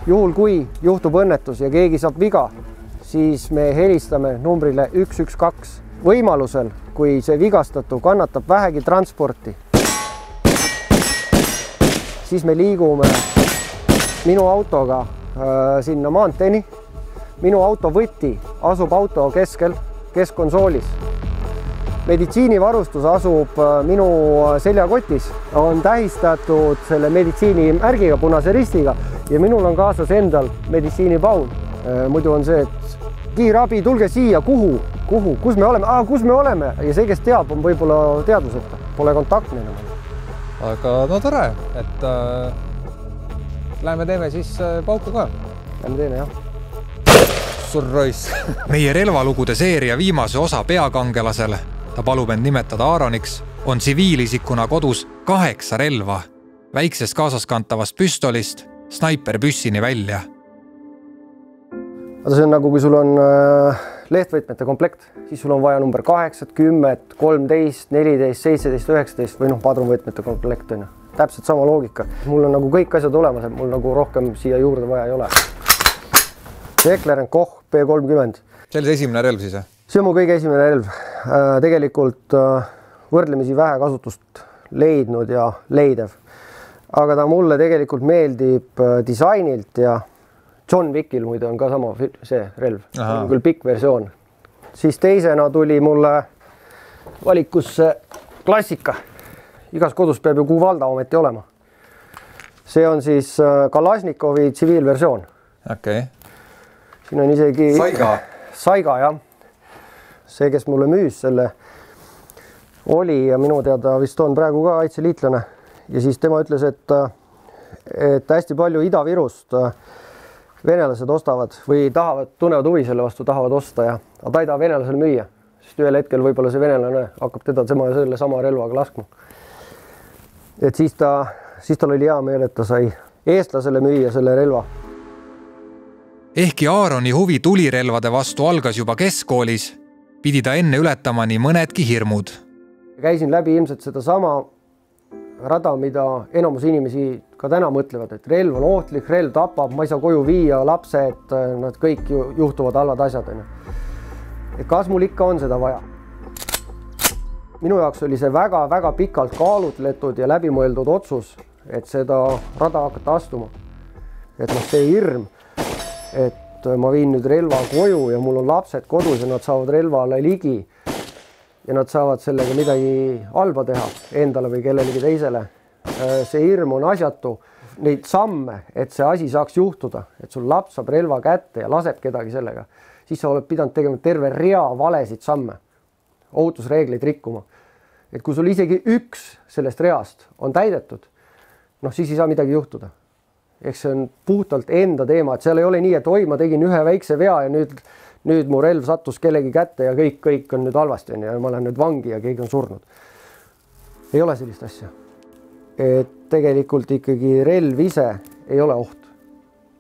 Juhul kui juhtub õnnetus ja keegi saab viga, siis me helistame numbrile 112. Võimalusel, kui see vigastatu kannatab vähegi transporti, siis me liigume minu autoga sinna maanteeni. Minu auto võti asub auto keskel, keskkonsoolis. Meditsiinivarustus asub minu seljakotis, on tähistatud selle meditsiinimärgiga, punase ristiga ja minul on kaasas endal meditsiinipaun. Muidu on see, et kiirabi, tulge siia, kus me oleme? Kus me oleme? Ja see, kes teab, on võib-olla teadvuseta, pole kontaktne enam. Aga no tore, et läheme teeme siis pauku ka. Lähme teeme, jah. Surrois. Meie relvalugude seeria viimase osa peakangelasel, ta palub end nimetada Aaroniks, on tsiviilisikuna kodus 8 relva, väiksest kaasaskantavast püstolist snaiperpüssini välja. See on nagu, kui sul on lehtvõtmete komplekt, siis sul on vaja number 8, 10, 13, 14, 17, 19 või padrunvõtmete komplekt on. Täpselt sama loogika. Mul on nagu kõik asjad olemas, et mul nagu rohkem siia juurde vaja ei ole. Heckler & Koch P30. See oli see esimene relv siis? See on mu kõige esimene relv. Tegelikult võrdlemisi vähe kasutust leidnud ja leidev. Aga ta mulle tegelikult meeldib disainilt ja John Wickil muide on ka sama see relv. On küll pikk versioon. Siis teisena tuli mulle valikusse klassika. Igas kodus peab ju Kuvalda ometi olema. See on siis Kalasnikovi tsiviilversioon. Okei. Siin on isegi Saiga, jah. See, kes mulle müüs selle, oli ja minu teada vist on praegu ka kaitseliitlane. Ja siis tema ütles, et hästi palju Ida-Virust venelased ostavad või tunnevad huvi selle vastu, tahavad osta ja ta ei taha venelasele müüa, sest ühel hetkel võib-olla see venelane hakkab teda selle sama relvaga laskma. Et siis tal oli hea meel, et ta sai eestlasele müüa selle relva. Ehkki Aaroni huvi tulirelvade vastu algas juba keskkoolis, pidi ta enne ületama nii mõnedki hirmud. Käisin läbi ilmselt seda sama rada, mida enamus inimesi ka täna mõtlevad, et relv on ohtlik, relv tapab, ma ei saa koju viia, lapsed, nad kõik juhtuvad halvad asjad. Et kas mul ikka on seda vaja? Minu jaoks oli see väga-väga pikalt kaalutletud ja läbimõeldud otsus, et seda rada hakata astuma. Et see hirm, et ma viin nüüd relva koju ja mul on lapsed kodus ja nad saavad relvale ligi ja nad saavad sellega midagi halba teha endale või kellelegi teisele. See hirm on asjatu. Neid samme, et see asi saaks juhtuda, et sul laps saab relva kätte ja laseb kedagi sellega, siis sa oled pidanud tegema terve rea valesid samme, ohutusreegleid rikkuma. Et kui sul isegi üks sellest reast on täidetud, siis ei saa midagi juhtuda. Eks see on puhtalt enda teema, et seal ei ole nii, et oi, ma tegin ühe väikse vea ja nüüd mu relv sattus kellegi kätte ja kõik on nüüd halvasti ja ma lähen nüüd vangi ja keegi on surnud. Ei ole sellist asja. Et tegelikult ikkagi relv ise ei ole oht.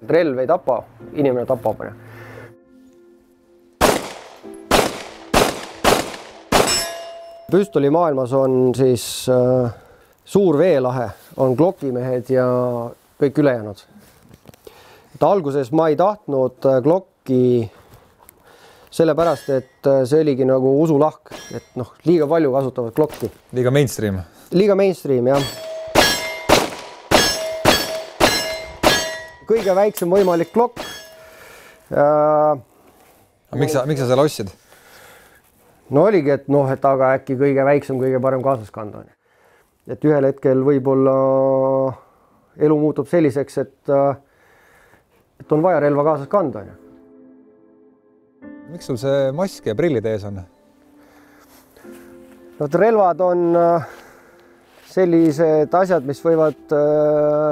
Relv ei tapa, inimene tapab. Püstoli maailmas on siis suur veelahe, on Glocki-mehed ja kõik ülejäänud. Alguses ma ei tahtnud Glocki sellepärast, et see oligi nagu usulahk, et liiga palju kasutavad Glocki. Liiga mainstream. Liiga mainstream, jah. Kõige väiksem võimalik Glock. Miks sa selle ostsid? No oligi, et aga äkki kõige väiksem, kõige parem kaasaskanda. Et ühel hetkel võib-olla elu muutub selliseks, et on vaja relva kaasas kanda. Miks sul see mask ja prillid ees on? Relvad on sellised asjad, mis võivad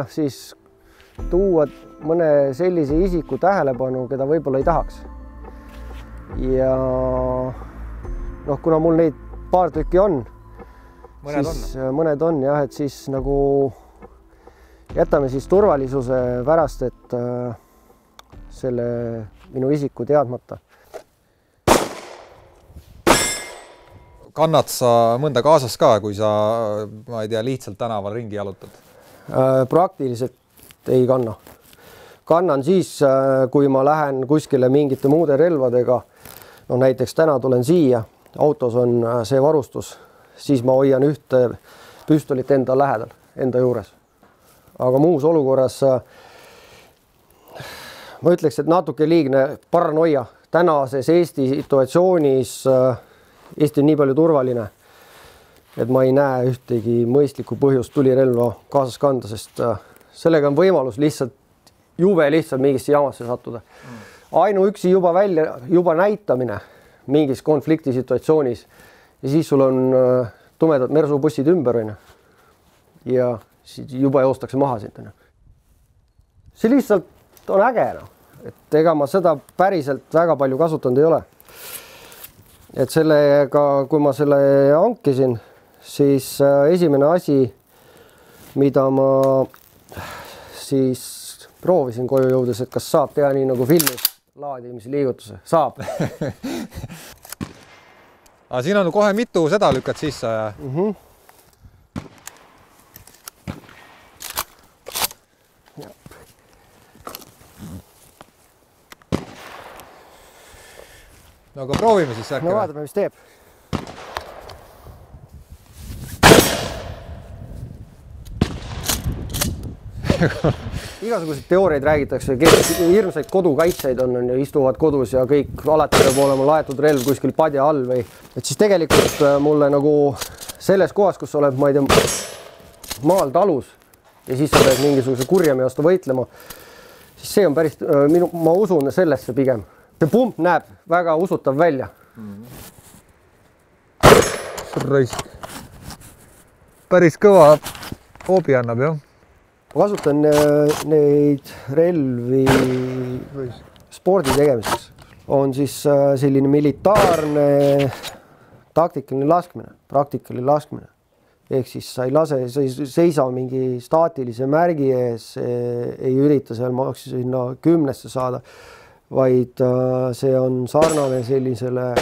siis tuua mõne sellise isiku tähelepanu, keda võib-olla ei tahaks. Ja kuna mul neid paar tükki on, mõned on jah, et siis nagu jätame siis turvalisuse pärast, et selle minu isiku teadmata. Kannad sa mõnda kaasas ka, kui sa, ma ei tea, lihtsalt tänaval ringi jalutad? Praktiliselt ei kanna. kannan siis, kui ma lähen kuskile mingite muude relvadega, no näiteks täna tulen siia, autos on see varustus, siis ma hoian ühte püstolit enda lähedal, enda juures. Aga muus olukorras ma ütleks, et natuke liigne paranoia. Tänases Eesti situatsioonis Eesti on nii palju turvaline, et ma ei näe ühtegi mõistlikku põhjust tulirelva kaasas kanda, sest sellega on võimalus lihtsalt mingisse jamasse sattuda. Ainuüksi juba näitamine mingis konfliktisituatsioonis ja siis sul on tumedad mersupussid ümber ja siis juba joostakse maha siit. See lihtsalt on äge, et ega ma seda päriselt väga palju kasutanud ei ole. Et sellega, kui ma selle hankisin, siis esimene asi, mida ma siis proovisin koju jõudes, et kas saab teha nii nagu filmis laadimise liigutuse. Saab. Aga siin on kohe mitu seda lükkad sisse ja... No aga proovime siis äkki. No vaatame, mis teeb. Igasugused teooriaid räägitakse, hirmsaid kodukaitseid on ja istuvad kodus ja kõik alati peab olema laetud relv kuskil padja all või. Et siis tegelikult mulle nagu selles kohas, kus sa oled, ma ei tea, maal talus ja siis sa pead mingisuguse kurjami vastu võitlema, siis see on päris, ma usun sellesse pigem. See pump näeb väga usutav välja. Raisk. Päris kõva hoobi annab, jah. Ma kasutan neid relvi spordi tegemiseks. On siis selline militaarne taktikaline laskmine, praktikaline laskmine. Ehk siis sa ei lase, sa ei seisa mingi staatilise märgi ees, ei ürita seal sinna 10-sse saada, vaid see on sarnane sellisele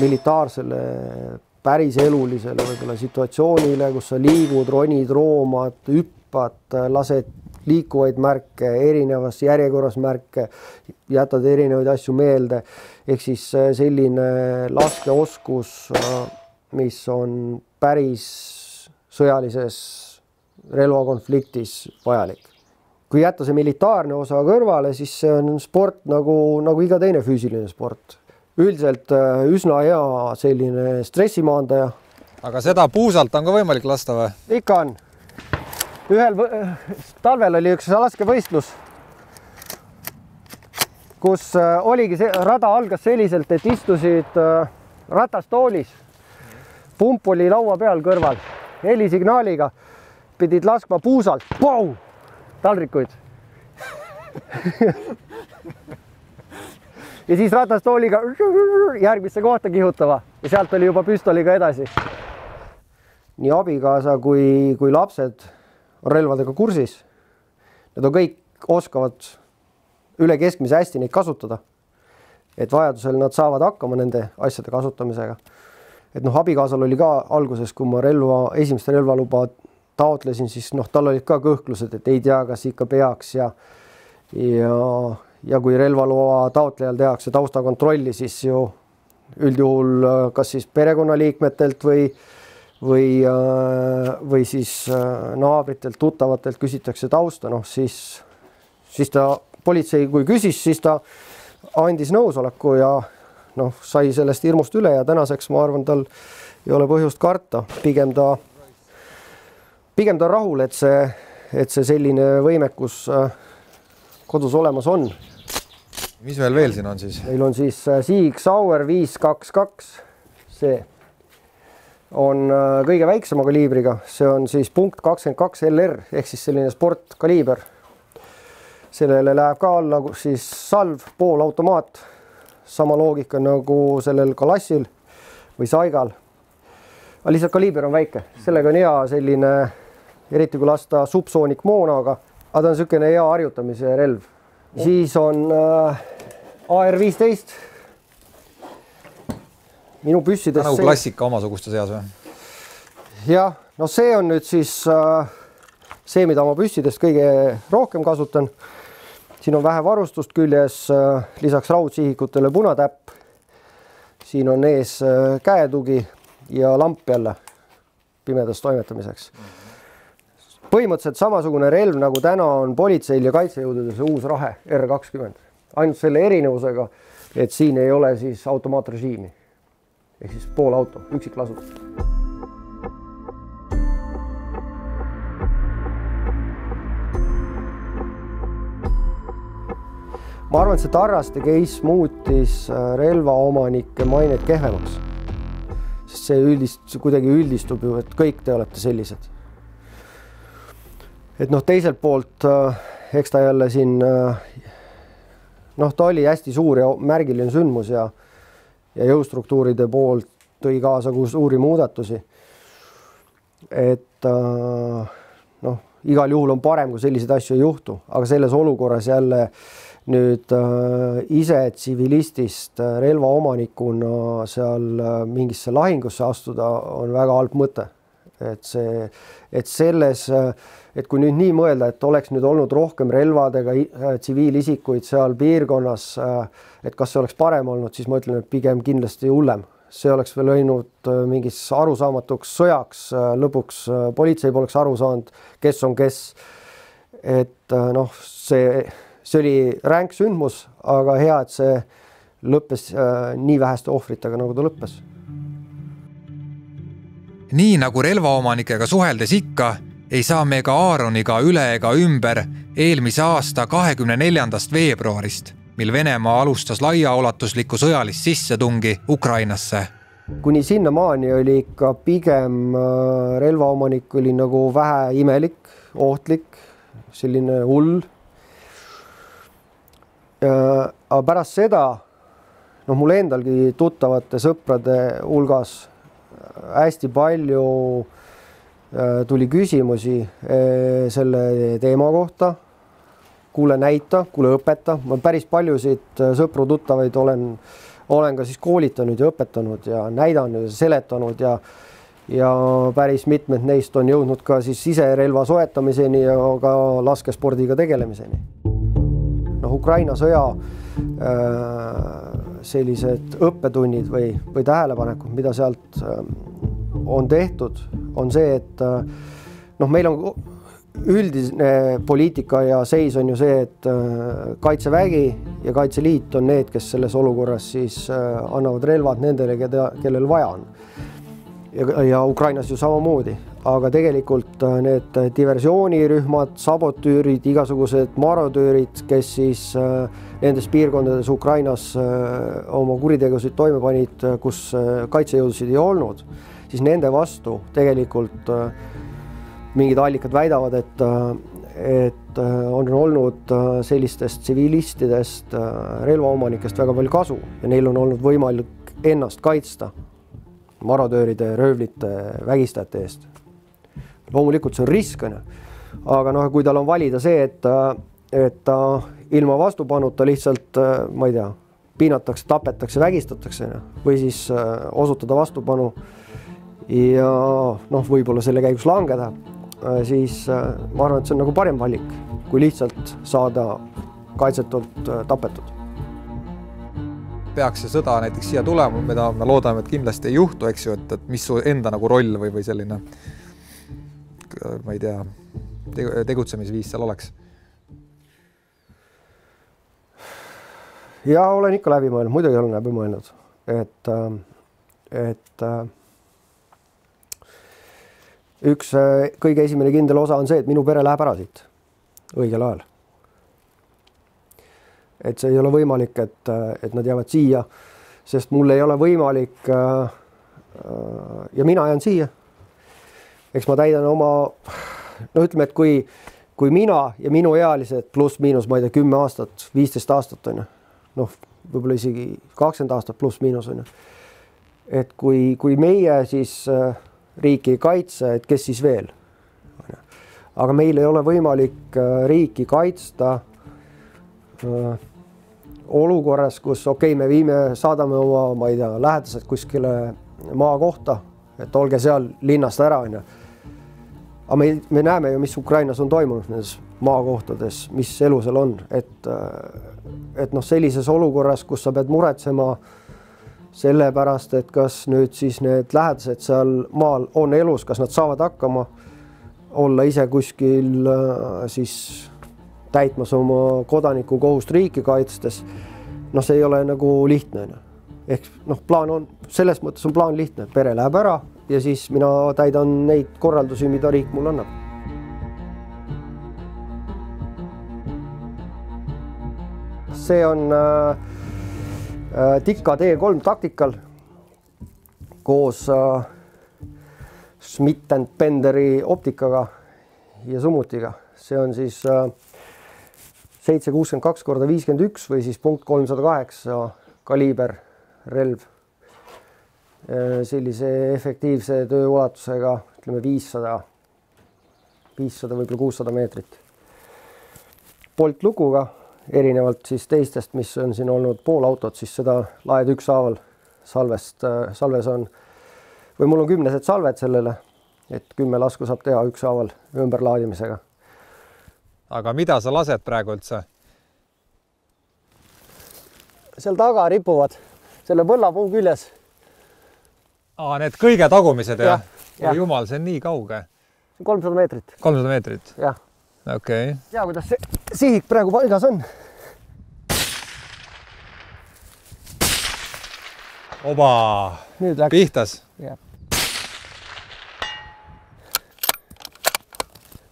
militaarsele päris elulisele võib-olla situatsioonile, kus sa liigud, ronid, roomad, hüppad, lased liikuvaid märke, erinevas järjekorras märke, jätad erinevaid asju meelde. Ehk siis selline laskeoskus, mis on päris sõjalises relvakonfliktis vajalik. Kui jätta see militaarne osa kõrvale, siis see on sport nagu iga teine füüsiline sport. Üldiselt üsna hea selline stressimaandaja. Aga seda puusalt on ka võimalik lasta või? Ikka on. Talvel oli üks laskevõistlus, kus oligi rada algas selliselt, et istusid ratastoolis. Pump oli laua peal kõrval. Helisignaaliga pidid laskma puusalt. Pau! Taldrikuid. Ja siis ratastooliga järgmisse kohta kihutava ja sealt oli juba püstoliga edasi. Nii abikaasa kui lapsed on relvadega kursis. Need on kõik oskavad üle keskmise hästi neid kasutada. Et vajadusel nad saavad hakkama nende asjade kasutamisega. Et abikaasal oli ka alguses, kui ma esimest relvaluba taotlesin, siis tal olid ka kõhklused, et ei tea, kas ikka peaks ja kui relvaloa taotlejal tehakse taustakontrolli, siis ju üldjuhul kas siis perekonnaliikmetelt või siis naabritelt, tuttavatelt küsitakse tausta, siis ta politsei, kui küsis, siis ta andis nõusoleku ja sai sellest hirmust üle ja tänaseks ma arvan, tal ei ole põhjust karta. Pigem ta rahul, et see selline võimekus kodus olemas on. Mis veel siin on siis? Meil on siis Sig Sauer 522. See on kõige väiksema kaliibriga. See on siis .22 LR ehk siis selline sportkaliiber. Sellele läheb ka alla siis salv, poolautomaat. Sama loogika nagu sellel Kalassil või Saigal. Aga lihtsalt kaliiber on väike. Sellega on hea selline, eriti kui lasta subsoonik moonaga, aga ta on niisugune hea harjutamise relv. Siis on AR-15. Minu püssides... Nagu klassika omasuguste seas või? Jah, see on nüüd siis see, mida ma püssidest kõige rohkem kasutan. Siin on vähe varustust küljes, lisaks raudsihikutele punatäpp. Siin on ees käetugi ja lamp jälle pimedas toimetamiseks. Põhimõtteliselt samasugune relv, nagu täna on politseil ja kaitsejõududes uus Rahe R20. Ainult selle erinevusega, et siin ei ole siis automaatrežiimi. Ehk siis pool auto, üksiklasud. Ma arvan, et see Tarraste case muutis relvaomanike mained kehvemaks. Sest see kuidagi üldistub ju, et kõik te olete sellised. Et teiselt poolt, eks ta jälle siin, ta oli hästi suur ja märgiline sündmus ja jõustruktuuride poolt tõi kaasa suuri muudatusi. Et igal juhul on parem, kui selliseid asju ei juhtu, aga selles olukorras jälle nüüd ise tsivilistist relvaomanikuna seal mingisse lahingusse astuda on väga halb mõte. Et kui nüüd nii mõelda, et oleks nüüd olnud rohkem relvadega tsiviilisikuid seal piirkonnas, et kas see oleks parem olnud, siis ma ütlen, et pigem kindlasti hullem. See oleks veel lõinud mingis arusaamatuks sõjaks, lõpuks politsei poleks aru saanud, kes on kes. Et see oli ränk sündmus, aga hea, et see lõppes nii väheste ohvritega, nagu ta lõppes. Nii nagu relvaomanikega suheldes ikka, ei saa me ka Aaroniga üle ega ümber eelmise aasta 24. veebruarist, mil Venemaa alustas laiaulatuslikku sõjalist sissetungi Ukrainasse. Kuni sinna maani oli ikka pigem relvaomanik oli nagu vähe imelik, ohtlik, selline hull. Aga pärast seda, mul endalgi tuttavate sõprade hulgas hästi palju tuli küsimusi selle teema kohta. Kuule näita, kuule õpeta. Ma päris paljusid sõpru tuttavaid olen ka siis koolitanud ja õpetanud ja näidanud ja seletanud ja päris mitmed neist on jõudnud ka siis siserelva soetamiseni ja ka laskespordiga tegelemiseni. Ukraina sõja sellised õppetunnid või tähelepanekud, mida sealt on tehtud, on see, et meil on üldine poliitika ja seis on ju see, et Kaitsevägi ja Kaitseliit on need, kes selles olukorras siis annavad relvad nendele, kellel vaja on. Ja Ukrainas ju samamoodi, aga tegelikult need diversioonirühmad, sabotüürid, igasugused marodöörid, kes siis nendes piirkondades Ukrainas oma kuritegusid toime panid, kus kaitsejõudusid ei olnud, siis nende vastu tegelikult mingid allikad väidavad, et on olnud sellistest tsivilistidest, relvaomanikest väga palju kasu ja neil on olnud võimalik ennast kaitsta marodööride, röövlite, vägistajate eest. Loomulikult see on risk, aga kui tal on valida see, et ta ilma vastupanuta lihtsalt, ma ei tea, piinatakse, tapetakse, vägistatakse või siis osutada vastupanu ja võib-olla selle käigus langeda, siis ma arvan, et see on nagu parem valik, kui lihtsalt saada kaitsetult tapetud. Peaks see sõda näiteks siia tulema, mida me loodame, et kindlasti ei juhtu, eks ju, et mis su enda nagu roll või selline, ma ei tea, tegutsemisviis seal oleks? Ja olen ikka läbi mõelnud, muidugi olen läbi mõelnud, et üks kõige esimene kindel osa on see, et minu pere läheb ära siit õigel ajal. Et see ei ole võimalik, et nad jäävad siia, sest mul ei ole võimalik ja mina jään siia. Eks ma täidan oma, ütleme, et kui mina ja minu ealised pluss miinus, ma ei tea, 10 aastat, 15 aastat on, võib-olla isegi 20 aastat pluss miinus on. Et kui meie siis riiki ei kaitse, et kes siis veel? Aga meil ei ole võimalik riiki kaitsta olukorras, kus me saadame oma, ma ei tea, lähedased kuskile maa kohta, et olge seal linnast ära. aga me näeme ju, mis Ukrainas on toimunud nendes maakohtades, mis elu seal on, et noh, sellises olukorras, kus sa pead muretsema sellepärast, et kas nüüd siis need lähedased seal maal on elus, kas nad saavad hakkama olla ise kuskil siis täitmas oma kodaniku kohust riiki kaitstes. Noh, see ei ole nagu lihtne. Ehk noh, plaan on, selles mõttes on plaan lihtne. Pere läheb ära ja siis mina täidan neid korraldusi, mida riik mul annab. See on Tikka T3 taktikal koos Schmidt & Benderi optikaga ja summutiga. See on siis 762x51 või siis .308 kaliiber relv. Sellise efektiivse tööulatusega, ütleme 500 võib-olla 600 meetrit. Poltlukuga, erinevalt siis teistest, mis on siin olnud pool autot, siis seda laed ükshaaval salves on, või mul on 10 salved sellele, et 10 lasku saab teha ükshaaval ümberlaadimisega. Aga mida sa lased praegu üldse? Seal taga ripuvad selle põllapuu küljes. Need kõige tagumised, jah? Ja. Jumal, see on nii kauge. 300 meetrit. 300 meetrit? Jah. Okei. Ja, kuidas see sihik praegu paigas on? Oba! Nüüd läks. Pihtas? Jah.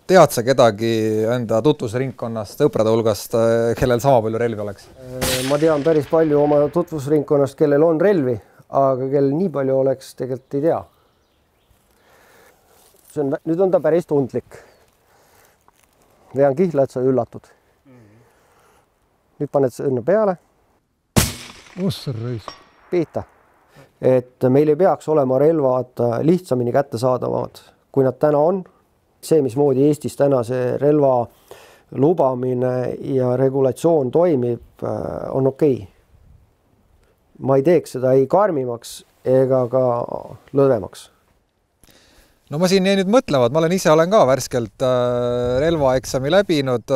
Tead sa kedagi enda tutvusringkonnast, õprade hulgast, kellel sama palju relvi oleks? Ma tean päris palju oma tutvusringkonnast, kellel on relvi, aga kellel nii palju oleks, tegelikult ei tea. Nüüd on ta päris tundlik. Vean kihla, et sa üllatud. Nüüd paned õnne peale. Pihta. Et meil ei peaks olema relvad lihtsamini kättesaadavad, kui nad täna on. See, mismoodi Eestis täna see relva lubamine ja regulatsioon toimib, on okei. Ma ei teeks seda ei karmimaks ega ka lõdvemaks. No ma siin jäin nüüd mõtlevad, ma olen ka värskelt relvaeksami läbinud,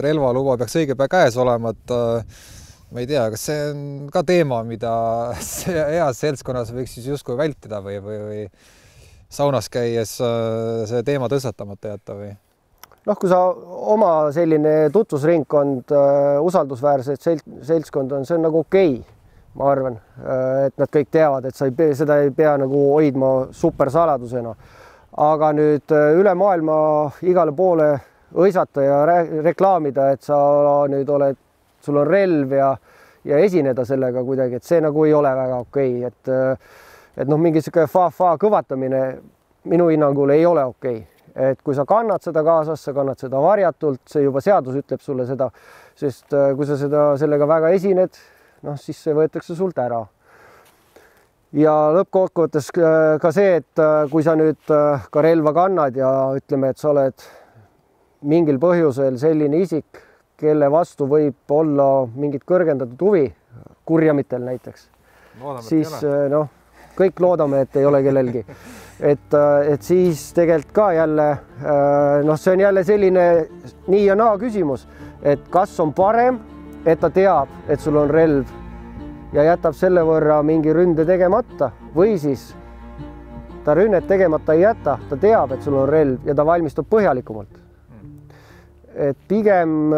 relvaluba peaks õige pea käes olema, et ma ei tea, kas see on ka teema, mida heas seltskonnas võiks siis justkui vältida või saunas käies see teema tõstatamata jätta või? Noh, kui sa oma selline tutvusringkond, usaldusväärset seltskond on, see on nagu okei. Ma arvan, et nad kõik teavad, et seda ei pea nagu hoidma supersaladusena. Aga nüüd üle maailma igale poole õisata ja reklaamida, et sa nüüd sul on relv ja esineda sellega kuidagi, et see nagu ei ole väga okei. Et noh, mingi fa kõvatamine minu hinnangul ei ole okei. Et kui sa kannad seda kaasas, sa kannad seda varjatult, see juba seadus ütleb sulle seda, sest kui sa sellega väga esined, noh, siis see võetakse sult ära. Ja lõppkokkuvõttes ka see, et kui sa nüüd ka relva kannad ja ütleme, et sa oled mingil põhjusel selline isik, kelle vastu võib olla mingit kõrgendatud huvi, kurjamitel näiteks, siis noh, kõik loodame, et ei ole kellelgi. Et siis tegelikult ka jälle, noh, see on jälle selline nii ja naa küsimus, et kas on parem, et ta teab, et sul on relv ja jätab selle võrra mingi ründe tegemata või siis ta rünnet tegemata ei jäta, ta teab, et sul on relv ja ta valmistub põhjalikumalt. Et pigem,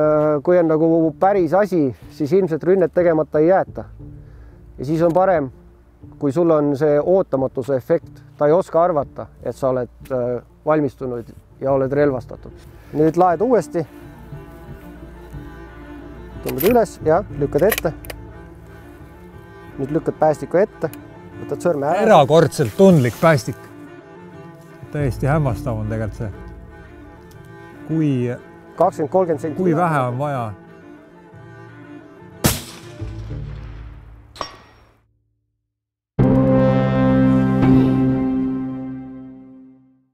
kui on nagu päris asi, siis ilmselt rünnet tegemata ei jäeta. Ja siis on parem, kui sul on see ootamatuse efekt, ta ei oska arvata, et sa oled valmistunud ja oled relvastatud. Nüüd laed uuesti. Tõmbad üles ja lükkad ette. Nüüd lükkad päästiku ette, võtad sõrme ära. Erakordselt tundlik päästik. Täiesti hämmastav on tegelikult see. Kui 20-30 senti. Kui vähe on vaja